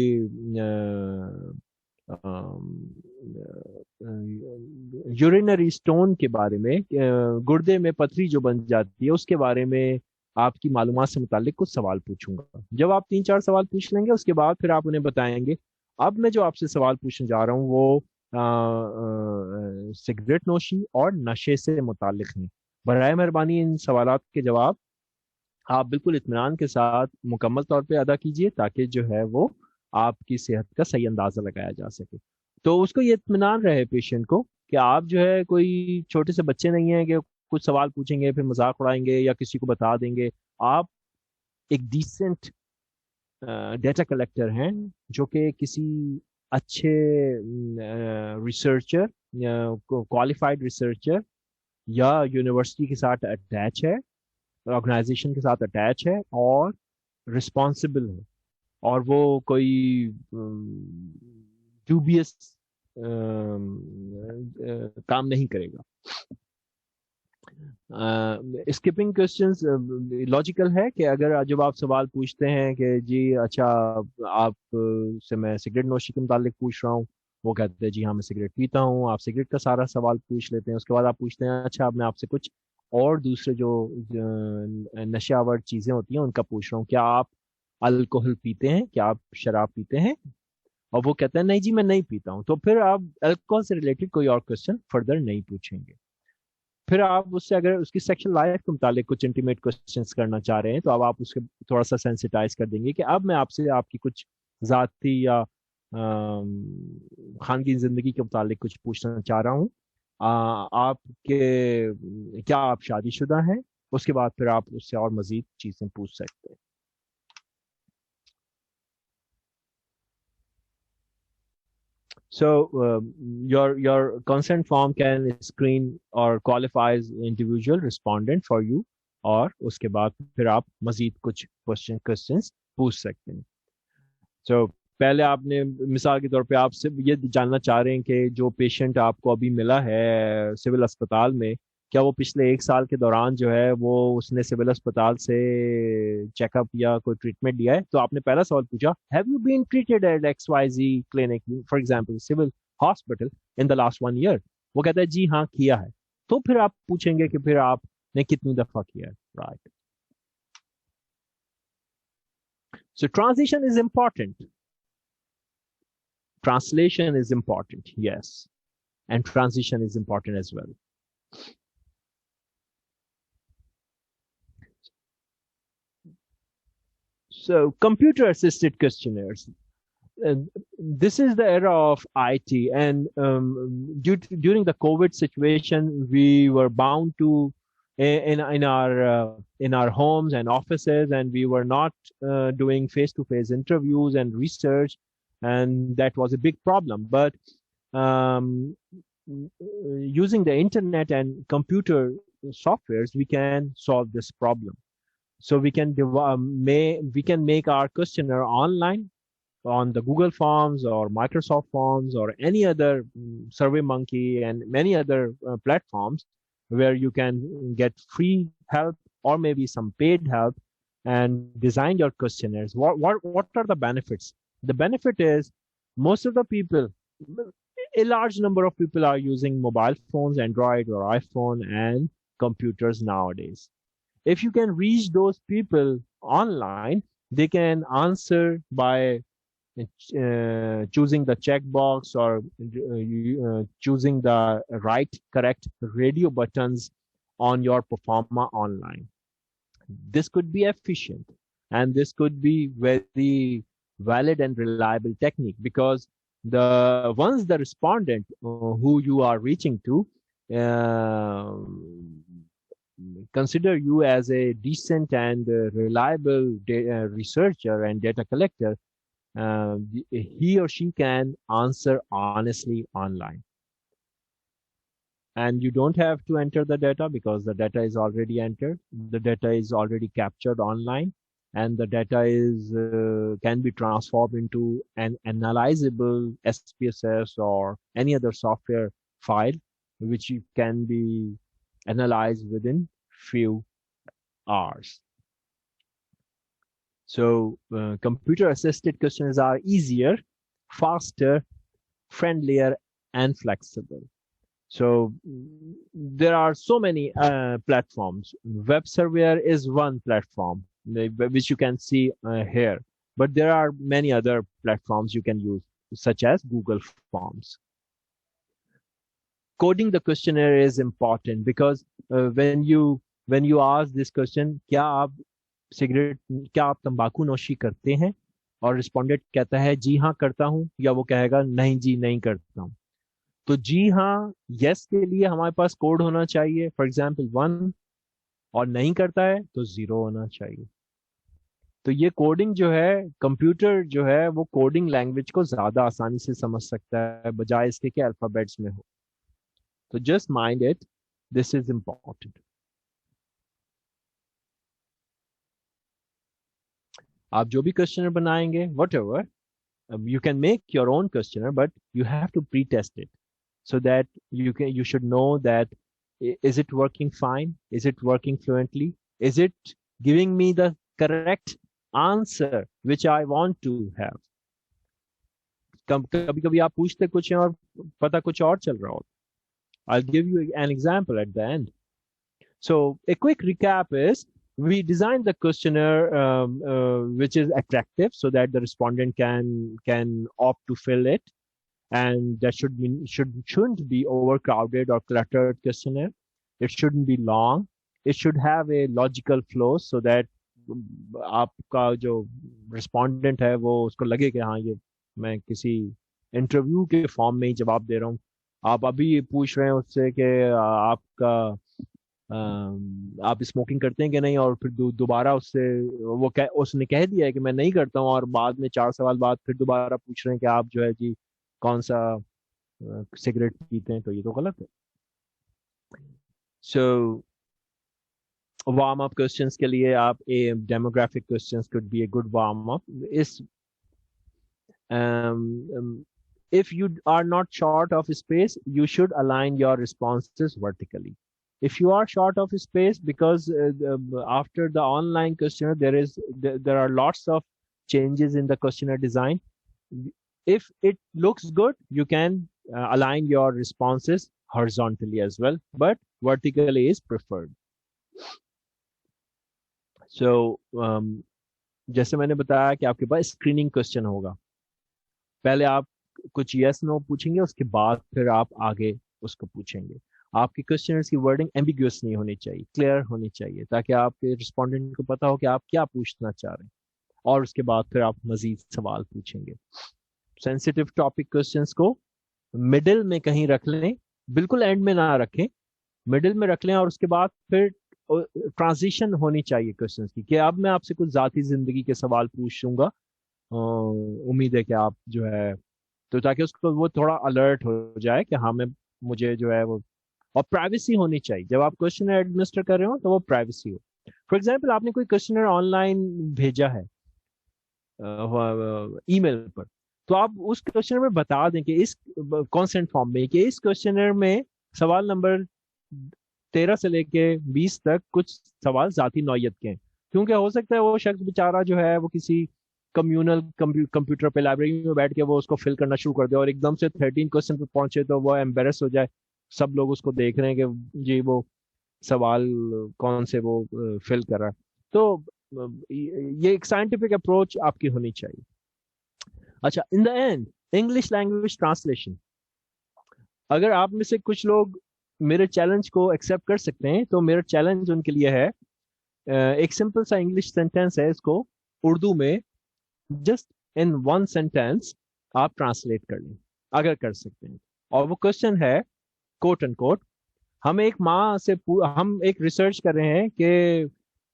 यूरिनरी स्टोन के बारे में, गुर्दे में पथरी जो बन जाती है उसके बारे में आपकी मालूमात से मुतालिक कुछ सवाल पूछूंगा। जब आप 3-4 सवाल पूछ लेंगे उसके बाद फिर आप उन्हें बताएंगे अब मैं जो आपसे सवाल पूछने जा रहा हूँ वो सिगरेट नोशी और नशे से मुतालिक हैं। बराए मेहरबानी इन सवालात के जवाब आप बिल्कुल इत्मीनान के साथ मुकम्मल तौर पे अदा कीजिए ताकि जो है वो आपकी सेहत का सही अंदाजा लगाया जा सके। तो उसको ये इत्मीनान रहे पेशेंट को कि आप जो है कोई छोटे से बच्चे नहीं हैं कि कुछ सवाल पूछेंगे, फिर मजाक उड़ाएंगे या किसी को बता देंगे। आप एक डिसेंट डेटा कलेक्टर हैं, जो कि किसी अच्छे रिसर्चर, क्वालिफाइड रिसर्चर या यूनिवर्सिटी के साथ अटैच है, ऑर्गेनाइजेशन के साथ अटैच है और रिस्पॉन्सिबल है, और वो कोई ड्यूबियस काम नहीं करेगा। स्किपिंग क्वेश्चंस लॉजिकल है कि अगर जब आप सवाल पूछते हैं कि जी अच्छा आप से मैं सिगरेट नोशी के मुतालिक पूछ रहा हूँ, वो कहते हैं जी हाँ मैं सिगरेट पीता हूँ, आप सिगरेट का सारा सवाल पूछ लेते हैं। उसके बाद आप पूछते हैं अच्छा अब मैं आपसे कुछ और दूसरे जो नशावर चीजें होती हैं उनका पूछ रहा हूँ, क्या आप अल्कोहल पीते हैं, क्या आप शराब पीते हैं? और वो कहता है नहीं जी मैं नहीं पीता हूँ। तो फिर आप अल्कोहल से रिलेटेड कोई और क्वेश्चन फर्दर नहीं पूछेंगे। फिर आप उससे अगर उसकी सेक्शुअल लाइफ के मुतालिक कुछ इंटीमेट क्वेश्चंस करना चाह रहे हैं तो अब आप उसके थोड़ा सा सेंसिटाइज कर देंगे कि अब मैं आपसे आपकी कुछ जाती या खानगी जिंदगी के मुतालिक कुछ पूछना चाह रहा हूँ। आपके क्या आप शादीशुदा हैं? उसके बाद फिर आप उससे और मजीद चीजें पूछ सकते हैं। So your consent form can screen or qualifies individual respondent for you, और उसके बाद फिर आप मजीद कुछ क्वेश्चंस पूछ सकते हैं। So पहले आपने मिसाल के तौर पे आप सिर्फ ये जानना चाह रहे हैं कि जो पेशेंट आपको अभी मिला है सिविल अस्पताल में, क्या वो पिछले 1 साल के दौरान जो है वो उसने सिविल अस्पताल से चेकअप या कोई ट्रीटमेंट लिया है? तो आपने पहला सवाल पूछा have you been treated at XYZ clinic for example civil hospital in the last 1 year। वो कहता है जी हाँ किया है। तो फिर आप पूछेंगे कि फिर आपने कितनी दफा किया है, right? So transition is important, translation is important, yes, and transition is important as well. So computer assisted questionnaires, this is the era of IT, and during the COVID situation we were bound to in our homes and offices, and we were not doing face-to-face interviews and research, and that was a big problem. But um, using the internet and computer softwares, we can solve this problem. So we can make our questionnaire online on the Google Forms or Microsoft Forms or any other SurveyMonkey and many other platforms where you can get free help or maybe some paid help and design your questionnaires. What are the benefits? The benefit is most of the people, a large number of people are using mobile phones, Android or iPhone, and computers nowadays. If you can reach those people online, they can answer by choosing the checkbox or choosing the right correct radio buttons on your Performa online. This could be efficient, and this could be very valid and reliable technique, because once the respondent who you are reaching to consider you as a decent and reliable researcher and data collector, he or she can answer honestly online. And you don't have to enter the data because the data is already entered. The data is already captured online, and the data is can be transformed into an analyzable SPSS or any other software file, which can be analyzed within few hours. So computer-assisted questions are easier, faster, friendlier, and flexible. So there are so many platforms. Web Surveyor is one platform which you can see here, but there are many other platforms you can use, such as Google Forms. Coding the questionnaire is important because when you ask this question, क्या आप तंबाकू नोशी करते हैं, और respondent कहता है जी हाँ करता हूँ, या वो कहेगा नहीं जी नहीं करता हूँ, तो जी हाँ यस के लिए हमारे पास कोड होना चाहिए, फॉर एग्जाम्पल 1, और नहीं करता है तो 0 होना चाहिए। तो ये कोडिंग जो है, कंप्यूटर जो है वो कोडिंग लैंग्वेज को ज्यादा आसानी से समझ सकता है बजाय इसके कि अल्फाबेट्स में हो। तो just mind it, this is important. आप जो भी क्वेश्चनर बनाएंगे, what ever, you can make your own questionnaire, but you have to pre-test it so that you should know that is it working fine, is it working fluently, is it giving me the correct answer which I want to have. कभी कभी आप पूछते कुछ हैं और पता कुछ और चल रहा हो। I'll give you an example at the end. So a quick recap is, we designed the questionnaire which is attractive so that the respondent can opt to fill it, and that shouldn't be overcrowded or cluttered questionnaire. It shouldn't be long. It should have a logical flow so that आपका जो respondent है वो उसको लगे कि हाँ ये मैं किसी इंटरव्यू के फॉर्म में ही जवाब दे रहा हूँ। आप अभी पूछ रहे हैं उससे कि आपका आप स्मोकिंग करते हैं कि नहीं, और फिर दोबारा उससे उसने कह दिया है कि मैं नहीं करता हूँ, और बाद में 4 सवाल बाद फिर दोबारा पूछ रहे हैं कि आप जो है जी कौन सा सिगरेट पीते हैं, तो ये तो गलत है। सो वार्म अप क्वेश्चंस के लिए आप demographic questions could be a good warm up. इस if you are not short of space, you should align your responses vertically. If you are short of space, because after the online questionnaire there are lots of changes in the questionnaire design. If it looks good, you can align your responses horizontally as well, but vertically is preferred. So जैसे मैंने बताया कि आपके पास screening question होगा, पहले आप कुछ yes no पूछेंगे, उसके बाद फिर आप आगे उसको पूछेंगे। आपके क्वेश्चनर्स की वर्डिंग एम्बिग्यूअस नहीं होनी चाहिए, क्लियर होनी चाहिए, ताकि आपके रिस्पोंडेंट को पता हो कि आप क्या पूछना चाह रहे हैं, और उसके बाद फिर आप मजीद सवाल पूछेंगे। सेंसिटिव टॉपिक क्वेश्चंस को मिडिल में कहीं रख लें, बिल्कुल एंड में ना रखें, मिडिल में रख लें, और उसके बाद फिर ट्रांजिशन होनी चाहिए क्वेश्चंस की, कि अब मैं आपसे कुछ जाती जिंदगी के सवाल पूछूंगा, उम्मीद है कि आप जो है, तो ताकि उसको वो थोड़ा अलर्ट हो जाए कि हाँ मैं मुझे जो है वो, और प्राइवेसी होनी चाहिए जब आप क्वेश्चन एडमिनिस्टर कर रहे हो, तो वो प्राइवेसी हो। फॉर एग्जांपल आपने कोई क्वेश्चनर ऑनलाइन भेजा है ईमेल पर, तो आप उस क्वेश्चनर में बता दें कि इस कॉन्सेंट फॉर्म में कि इस क्वेश्चनर में सवाल नंबर 13 से लेके 20 तक कुछ सवाल जाती नौयत के हैं, क्योंकि हो सकता है वो शख्स बेचारा जो है वो किसी कम्युनल कंप्यूटर पे लाइब्रेरी में बैठ के वो उसको फिल करना शुरू कर दे, और एकदम से 13 क्वेश्चन पे पहुंचे तो वो एम्बेरस हो जाए, सब लोग उसको देख रहे हैं कि जी वो सवाल कौन से वो फिल कर रहा है। तो ये एक साइंटिफिक अप्रोच आपकी होनी चाहिए। अच्छा, in the end English language translation, अगर आप में से कुछ लोग मेरे चैलेंज को एक्सेप्ट कर सकते हैं, तो मेरा चैलेंज उनके लिए है, एक सिंपल सा इंग्लिश सेंटेंस है, इसको उर्दू में जस्ट इन 1 सेंटेंस आप ट्रांसलेट कर लें, अगर कर सकते हैं। और वो क्वेश्चन है कोट एंड कोट, हम एक रिसर्च कर रहे हैं कि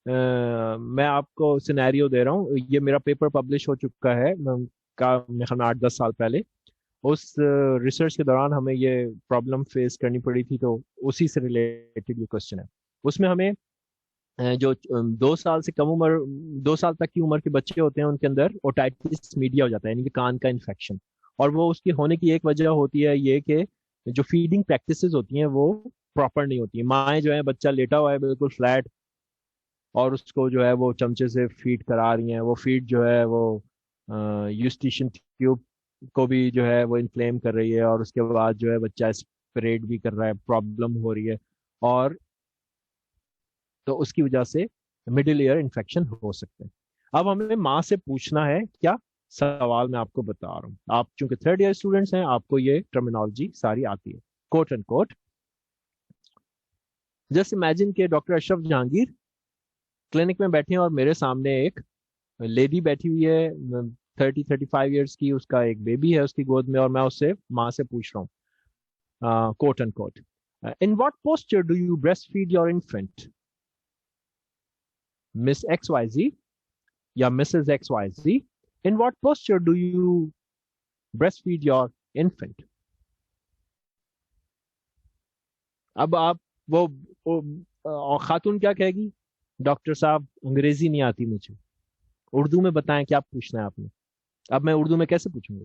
मैं आपको सिनेरियो दे रहा हूँ, ये मेरा पेपर पब्लिश हो चुका है मेरे ख्याल में 8-10 साल पहले। उस रिसर्च के दौरान हमें ये प्रॉब्लम फेस करनी पड़ी थी, तो उसी से रिलेटेड ये क्वेश्चन है। उसमें हमें जो 2 साल से कम उम्र, 2 साल तक की उम्र के बच्चे होते हैं, उनके अंदर ओटाइटिस मीडिया हो जाता है, यानी कि कान का इन्फेक्शन, और वो उसकी होने की एक वजह होती है ये कि जो फीडिंग प्रैक्टिसेस होती हैं वो प्रॉपर नहीं होती है। माएँ जो है, बच्चा लेटा हुआ है बिल्कुल फ्लैट, और उसको जो है वो चमचे से फीड करा रही हैं, वो फीड जो है वो यूस्टिशियन ट्यूब को भी जो है वो इन्फ्लेम कर रही है, और उसके बाद जो है बच्चा एस्पिरेट भी कर रहा है, प्रॉब्लम हो रही है, और तो उसकी वजह से मिडिल ईयर इन्फेक्शन हो सकते हैं। अब हमें माँ से पूछना है, क्या सवाल मैं आपको बता रहा हूँ, आप चूंकि 3rd ईयर स्टूडेंट्स हैं, आपको ये टर्मिनोलॉजी सारी आती है। Quote and quote, just imagine के डॉक्टर अशरफ जहांगीर क्लिनिक में बैठे हैं, और मेरे सामने एक लेडी बैठी हुई है 30-35 ईयर्स की, उसका एक बेबी है उसकी गोद में, और मैं उससे माँ से पूछ रहा हूँ quote unquote. In what posture do you breastfeed your infant? Miss XYZ या Mrs. XYZ, in what posture do you breastfeed your infant? अब आप वो खातून क्या कहेगी, डॉक्टर साहब अंग्रेजी नहीं आती मुझे, उर्दू में बताएं क्या पूछना है आपने। अब मैं उर्दू में कैसे पूछूंगा?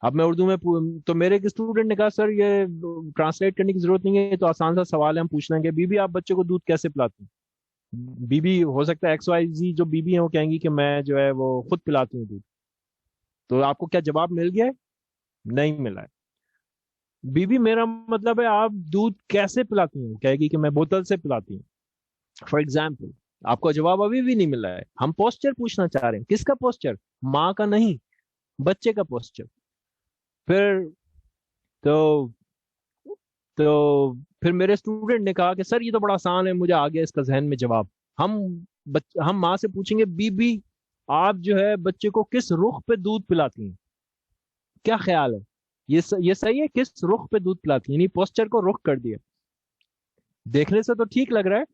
अब मैं उर्दू में तो मेरे एक स्टूडेंट ने कहा सर ये ट्रांसलेट करने की जरूरत नहीं है, तो आसान सा सवाल है, हम पूछ लेंगे बीबी आप बच्चे को दूध कैसे पिलाती हैं? बीबी हो सकता है XYZ जो बीबी है वो कहेंगी कि मैं जो है वो खुद पिलाती हूँ दूध। तो आपको क्या जवाब मिल गया है? नहीं मिला है। बीबी मेरा मतलब है आप दूध कैसे पिलाती हैं, कहेगी कि मैं बोतल से पिलाती हूँ। फॉर एग्जाम्पल आपको जवाब अभी भी नहीं मिला है। हम पोस्चर पूछना चाह रहे हैं, किसका पोस्चर? माँ का नहीं, बच्चे का पोस्चर। फिर फिर मेरे स्टूडेंट ने कहा कि सर ये तो बड़ा आसान है, मुझे आ गया इसका जहन में जवाब। हम माँ से पूछेंगे बीबी आप जो है बच्चे को किस रुख पे दूध पिलाती हैं? क्या ख्याल है, ये सही है? किस रुख पे दूध पिलाती हैं, यानी पोस्चर को रुख कर दिया। देखने से तो ठीक लग रहा है,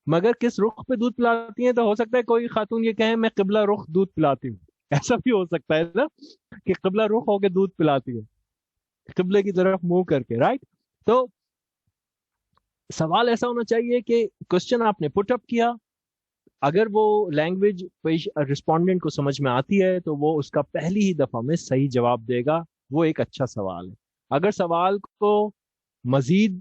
मगर किस रुख पे दूध पिलाती हैं, तो हो सकता है कोई खातून ये कहे मैं किबला रुख दूध पिलाती हूँ। ऐसा भी हो सकता है ना कि किबला रुख होके दूध पिलाती है, किबले की तरफ मुंह करके, राइट। तो सवाल ऐसा होना चाहिए कि क्वेश्चन आपने पुट अप किया, अगर वो लैंग्वेज रिस्पोंडेंट को समझ में आती है तो वो उसका पहली ही दफा में सही जवाब देगा, वो एक अच्छा सवाल है। अगर सवाल को मजीद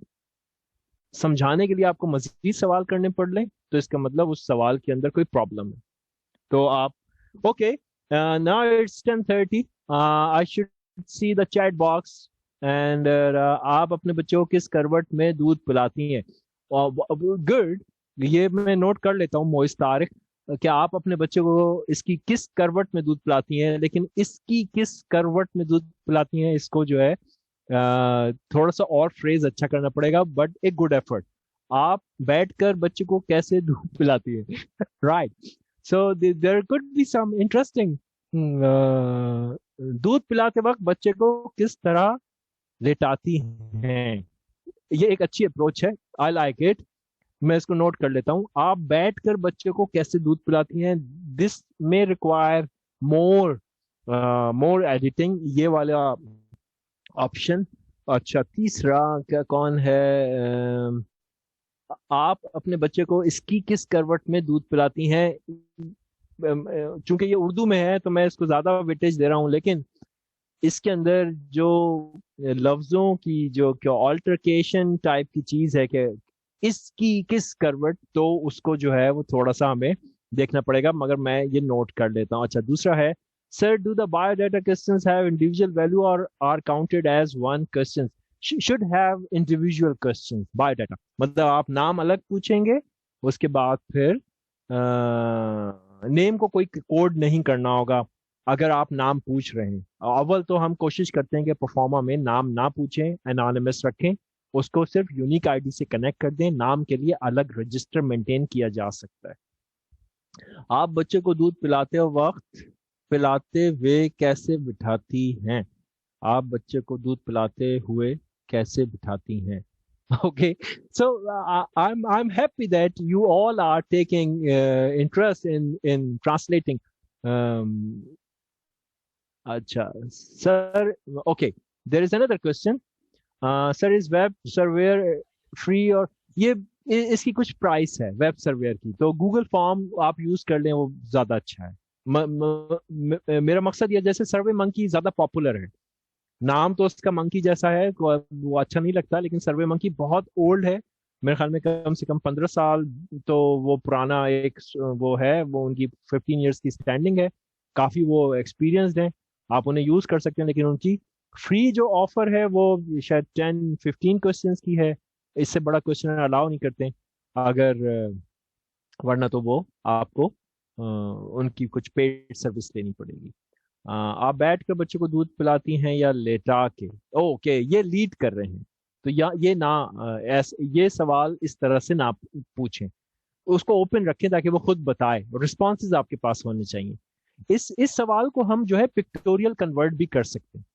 समझाने के लिए आपको मजीद सवाल करने पड़ ले तो इसका मतलब उस सवाल के अंदर कोई प्रॉब्लम है। तो आप okay, now it's 10:30, I should see the chat box and आप अपने बच्चों को किस करवट में दूध पिलाती हैं? गुड, ये मैं नोट कर लेता हूँ मोइस तारिक, क्या आप अपने बच्चे को इसकी किस करवट में दूध पिलाती हैं, लेकिन इसकी किस करवट में दूध पिलाती हैं इसको जो है थोड़ा सा और फ्रेज अच्छा करना पड़ेगा, बट एक गुड एफर्ट। आप बैठकर बच्चे को कैसे दूध पिलाती है? Right, so there could be some interesting. दूध पिलाते वक्त बच्चे को किस तरह लेटाती हैं, ये एक अच्छी अप्रोच है, आई लाइक इट। मैं इसको नोट कर लेता हूँ। आप बैठकर बच्चे को कैसे दूध पिलाती हैं, this may require more editing, ये वाला ऑप्शन। अच्छा, तीसरा क्या कौन है? आप अपने बच्चे को इसकी किस करवट में दूध पिलाती हैं? चूंकि ये उर्दू में है तो मैं इसको ज्यादा वेटेज दे रहा हूँ, लेकिन इसके अंदर जो लफ्जों की जो ऑल्टरकेशन टाइप की चीज है कि इसकी किस करवट, तो उसको जो है वो थोड़ा सा हमें देखना पड़ेगा, मगर मैं ये नोट कर लेता हूँ। अच्छा, दूसरा है sir do the biodata questions have individual value और are counted as one question? Should have individual questions. Biodata मतलब आप नाम अलग पूछेंगे, उसके बाद फिर नेम को कोई कोड नहीं करना होगा अगर आप नाम पूछ रहे हैं। अव्वल तो हम कोशिश करते हैं कि परफॉर्मा में नाम ना पूछें, एनोनिमस रखें, उसको सिर्फ यूनिक आईडी से कनेक्ट कर दें। नाम के लिए अलग रजिस्टर मेंटेन किया जा सकता है। आप बच्चे को दूध पिलाते हुए कैसे बिठाती हैं? आप बच्चे को दूध पिलाते हुए कैसे बिठाती हैं? Okay, so I'm happy that you all are taking interest in translating. अच्छा sir, okay, there is another question. Sir, is web surveyor free? और ये इसकी कुछ प्राइस है वेब सर्वेयर की, तो गूगल फॉर्म आप यूज कर लें, वो ज्यादा अच्छा है। मेरा मकसद ये, जैसे सर्वे मंकी ज्यादा पॉपुलर है, नाम तो उसका मंकी जैसा है, वो अच्छा नहीं लगता, लेकिन सर्वे मंकी बहुत ओल्ड है, मेरे ख्याल में कम से कम 15 साल तो वो पुराना एक वो है, वो उनकी 15 इयर्स की स्टैंडिंग है, काफी वो एक्सपीरियंस्ड है, आप उन्हें यूज कर सकते हैं। लेकिन उनकी फ्री जो ऑफर है वो शायद 10-15 क्वेश्चंस की है, इससे बड़ा क्वेश्चन अलाउ नहीं करते अगर, वरना तो वो आपको उनकी कुछ पेड सर्विस लेनी पड़ेगी। आप बैठ कर बच्चे को दूध पिलाती हैं या लेटा के? ओके, ये लीड कर रहे हैं, तो ये ना ये सवाल इस तरह से ना पूछें, उसको ओपन रखें ताकि वो खुद बताए, रिस्पॉन्सेज आपके पास होने चाहिए। इस सवाल को हम जो है पिक्टोरियल कन्वर्ट भी कर सकते हैं।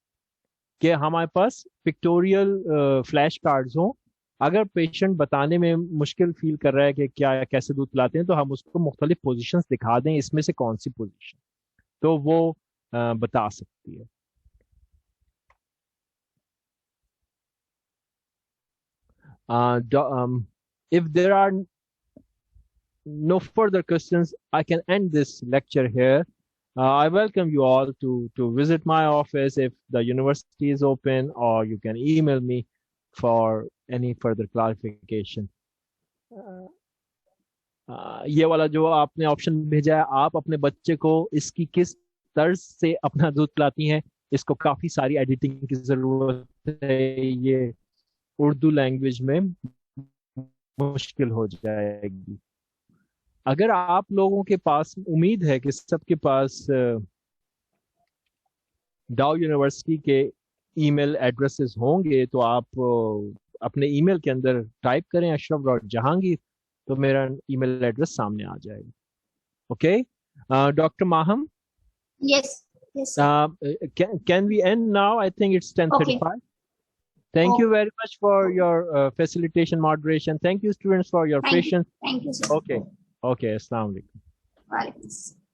کہ ہمارے پاس پکٹوریل فلیش کارڈز ہوں. اگر پیشنٹ بتانے میں مشکل فیل کر رہا ہے کہ کیا کیسے دودھ پلاتے ہیں تو ہم اس کو مختلف پوزیشنز دکھا دیں اس میں سے کون سی پوزیشن تو وہ بتا سکتی ہے. If there are no further questions, I can end this lecture here. I welcome you all to visit my office if the university is open, or you can email me for any further clarification. یہ والا جو آپ نے option بھیجا ہے, آپ اپنے بچے کو اس کی کس طرز سے اپنا دودھ پلاتی ہیں, اس کو کافی ساری ایڈیٹنگ کی ضرورت ہے. یہ اردو لینگویج میں مشکل ہو جائے گی. اگر آپ لوگوں کے پاس, امید ہے کہ سب کے پاس ڈاؤ یونیورسٹی کے ای میل ایڈریسز ہوں گے, تو آپ اپنے ای میل کے اندر ٹائپ کریں ashraf.jahangir, تو میرا ای میل ایڈریس سامنے آ جائے گا. Okay doctor Maham, Yes. can we end now? I think it's 10:35. Thank you very much for your facilitation, moderation. Thank you, students, for your patience. Thank you, sir. Okay. Assalamu alaikum. Wa alaikum assalam.